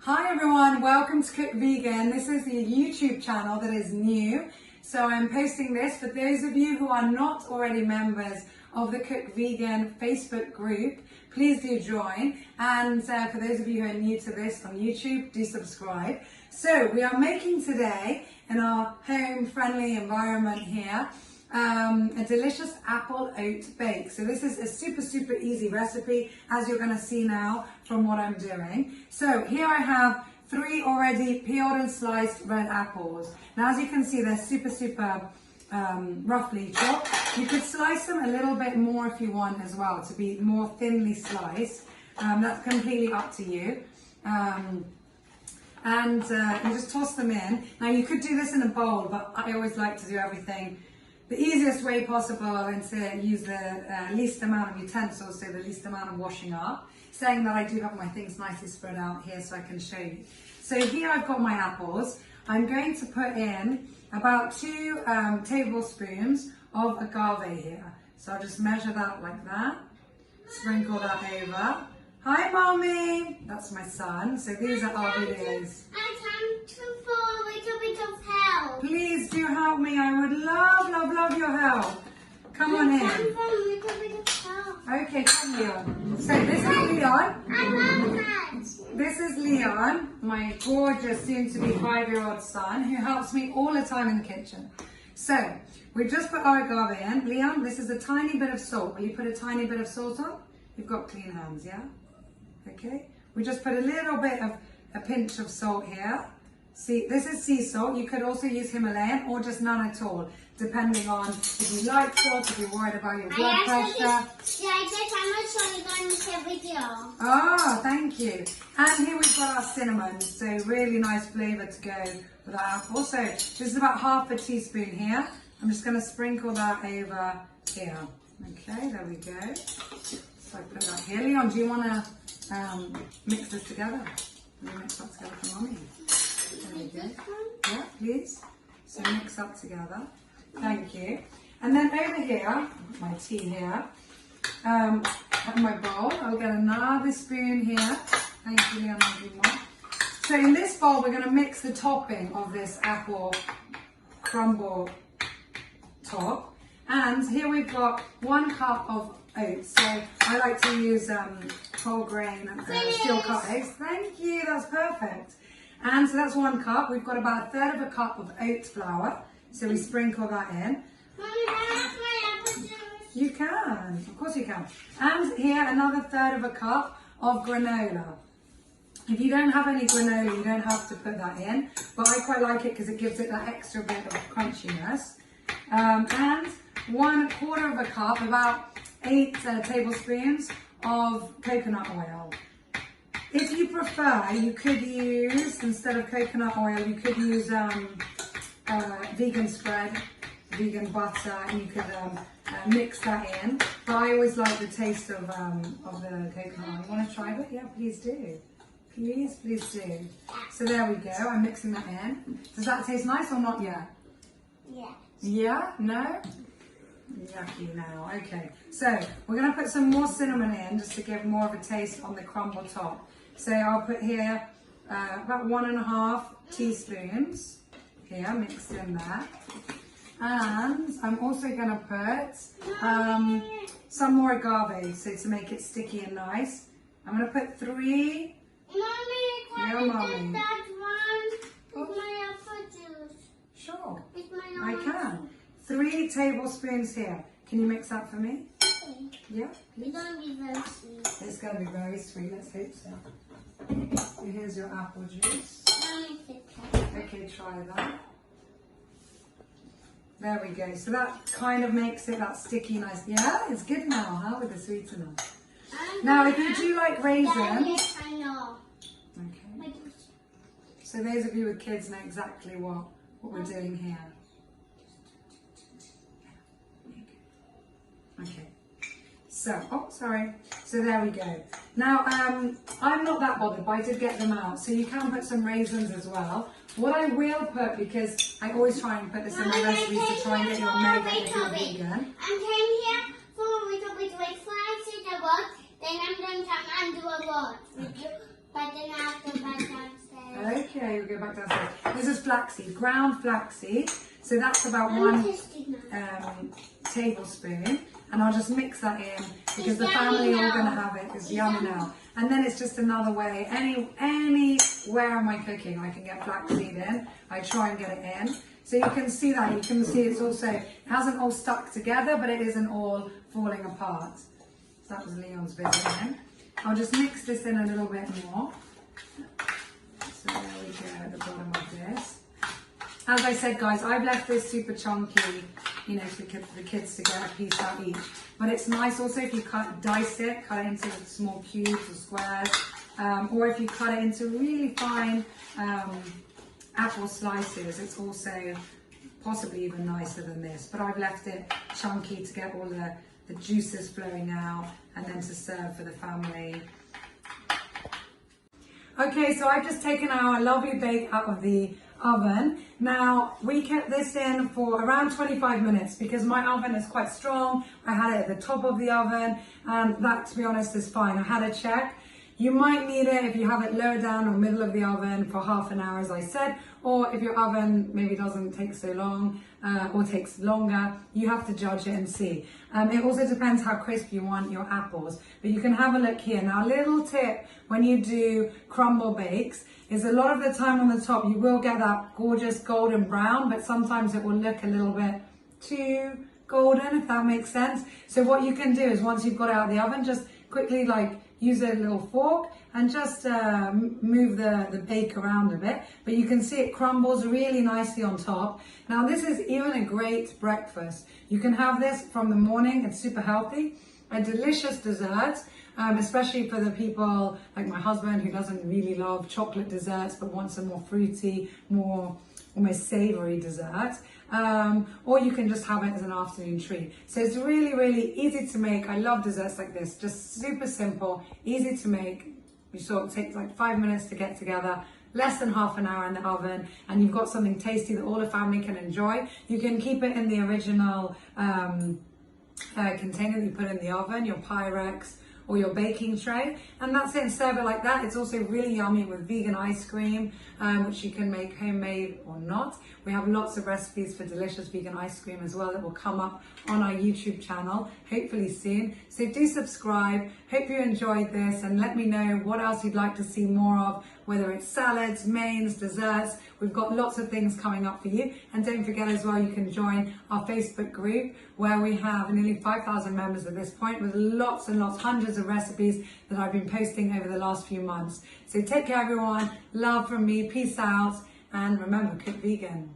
Hi everyone, welcome to Cook Vegan. This is the YouTube channel that is new. So I'm posting this for those of you who are not already members of the Cook Vegan Facebook group. Please do join. And for those of you who are new to this on YouTube, do subscribe. So we are making today, in our home-friendly environment here, a delicious apple oat bake. So this is a super easy recipe, as you're going to see now from what I'm doing. So here I have 3 already peeled and sliced red apples. Now as you can see, they're super roughly chopped. You could slice them a little bit more if you want as well, to be more thinly sliced. That's completely up to you. You just toss them in. Now you could do this in a bowl, but I always like to do everything the easiest way possible and to use the least amount of utensils, so the least amount of washing up. Saying that, I do have my things nicely spread out here so I can show you. So here I've got my apples. I'm going to put in about 2 tablespoons of agave here. So I'll just measure that like that. Sprinkle that over. Hi Mommy! That's my son. So these are our videos. I come to for a little bit of help. Please do help me. I would love your help. Come on in. I come for a little bit of help. Okay, come Leon. So this is Leon. I love that. This is Leon, my gorgeous soon-to-be 5-year-old son, who helps me all the time in the kitchen. So we just put our agave in. Leon, this is a tiny bit of salt. Will you put a tiny bit of salt on? You've got clean hands, yeah? Okay. We just put a little bit of a pinch of salt here. See, this is sea salt. You could also use Himalayan or just none at all, depending on if you like salt, if you're worried about your blood pressure. Oh, thank you. And here we've got our cinnamon, so really nice flavour to go with our apple. So this is about half a teaspoon here. I'm just going to sprinkle that over here. Okay, there we go. So I put that here. Leon, do you want to mix this together? Will you mix that together for Mommy? There we go. Yeah, please. So mix up together. Thank you. And then over here, my tea here, have my bowl. I'll get another spoon here. Thank you, Leon. I'll do more. So in this bowl, we're going to mix the topping of this apple crumble top. And here we've got 1 cup of oats. So I like to use whole grain steel cut eggs. Thank you. That's perfect. And so that's 1 cup. We've got about 1/3 of a cup of oat flour. So we sprinkle that in. Mommy, can I have my apple juice? You can, of course you can. And here another 1/3 of a cup of granola. If you don't have any granola, you don't have to put that in. But I quite like it because it gives it that extra bit of crunchiness. And 1/4 of a cup, about 8 tablespoons of coconut oil. If you prefer, you could use, instead of coconut oil, you could use vegan spread, vegan butter, and you could mix that in. But I always like the taste of the coconut oil. You want to try it? Yeah, please do. Please do. So there we go. I'm mixing that in. Does that taste nice or not yet? Yeah. Yeah? No? Yucky now. Okay. So we're going to put some more cinnamon in just to give more of a taste on the crumble top. So I'll put here about 1.5 teaspoons here mixed in there. And I'm also going to put some more agave, so to make it sticky and nice. I'm going to put 3. Mommy, can Yeah, I Mommy. get that one with my apple juice? Sure, With my I can. 3 tablespoons here. Can you mix that for me? Okay. Yeah, It's gonna be very sweet. it's going to be very sweet. Let's hope so. So here's your apple juice. Mommy, sit down. Okay, try that. There we go. So that kind of makes it that sticky nice. Yeah, it's good now, huh? With the sweetener. Now, if you do like raisins. Yes, I know. Okay. So those of you with kids know exactly what we're doing here. Okay. So, oh, sorry. So there we go. Now, I'm not that bothered, but I did get them out. So you can put some raisins as well. What I will put, because I always try and put this in my recipes to try and get you a mega if you're vegan. I came here for a little bit with flies in the boat, then I'm going to come and do a lot with you, but then after that, you go back downstairs. This is flaxseed, ground flaxseed. So that's about I'm one tasting now. tablespoon. And I'll just mix that in because the It's family yummy are going to now. have it. It's yummy now. And then it's just another way. Anywhere am I cooking, I can get flaxseed in. I try and get it in. So you can see that. You can see it's also, it hasn't all stuck together, but it isn't all falling apart. So that was Leon's bit then. I'll just mix this in a little bit more. So there we go at the bottom of this. As I said, guys, I've left this super chunky, you know, for the kids to get a piece out each. But it's nice also if you dice it, cut it into small cubes or squares, or if you cut it into really fine apple slices, it's also possibly even nicer than this. But I've left it chunky to get all the juices flowing out and then to serve for the family. Okay, so I've just taken our lovely bake out of the oven. Now, we kept this in for around 25 minutes because my oven is quite strong. I had it at the top of the oven, and that, to be honest, is fine. I had a check. You might need it if you have it lower down or middle of the oven for half an hour, as I said, or if your oven maybe doesn't take so long or takes longer, you have to judge it and see. It also depends how crisp you want your apples, but you can have a look here. Now, a little tip when you do crumble bakes is a lot of the time on the top you will get that gorgeous golden brown, but sometimes it will look a little bit too golden, if that makes sense. So what you can do is once you've got it out of the oven, just quickly use a little fork and just move the bake around a bit. But you can see it crumbles really nicely on top. Now this is even a great breakfast. You can have this from the morning, it's super healthy. A delicious dessert, especially for the people like my husband who doesn't really love chocolate desserts but wants a more fruity, more almost savory dessert. Or you can just have it as an afternoon treat. So it's really, really easy to make. I love desserts like this, just super simple, easy to make. You saw it takes like 5 minutes to get together, less than half an hour in the oven, and you've got something tasty that all the family can enjoy. You can keep it in the original container that you put in the oven, your Pyrex or your baking tray, and that's it, and serve it like that. It's also really yummy with vegan ice cream, which you can make homemade or not. We have lots of recipes for delicious vegan ice cream as well that will come up on our YouTube channel, hopefully soon. So do subscribe. Hope you enjoyed this, and let me know what else you'd like to see more of, whether it's salads, mains, desserts. We've got lots of things coming up for you. And don't forget as well, you can join our Facebook group where we have nearly 5,000 members at this point with lots and lots, hundreds of recipes that I've been posting over the last few months. So take care everyone, love from me, peace out, and remember, cook vegan.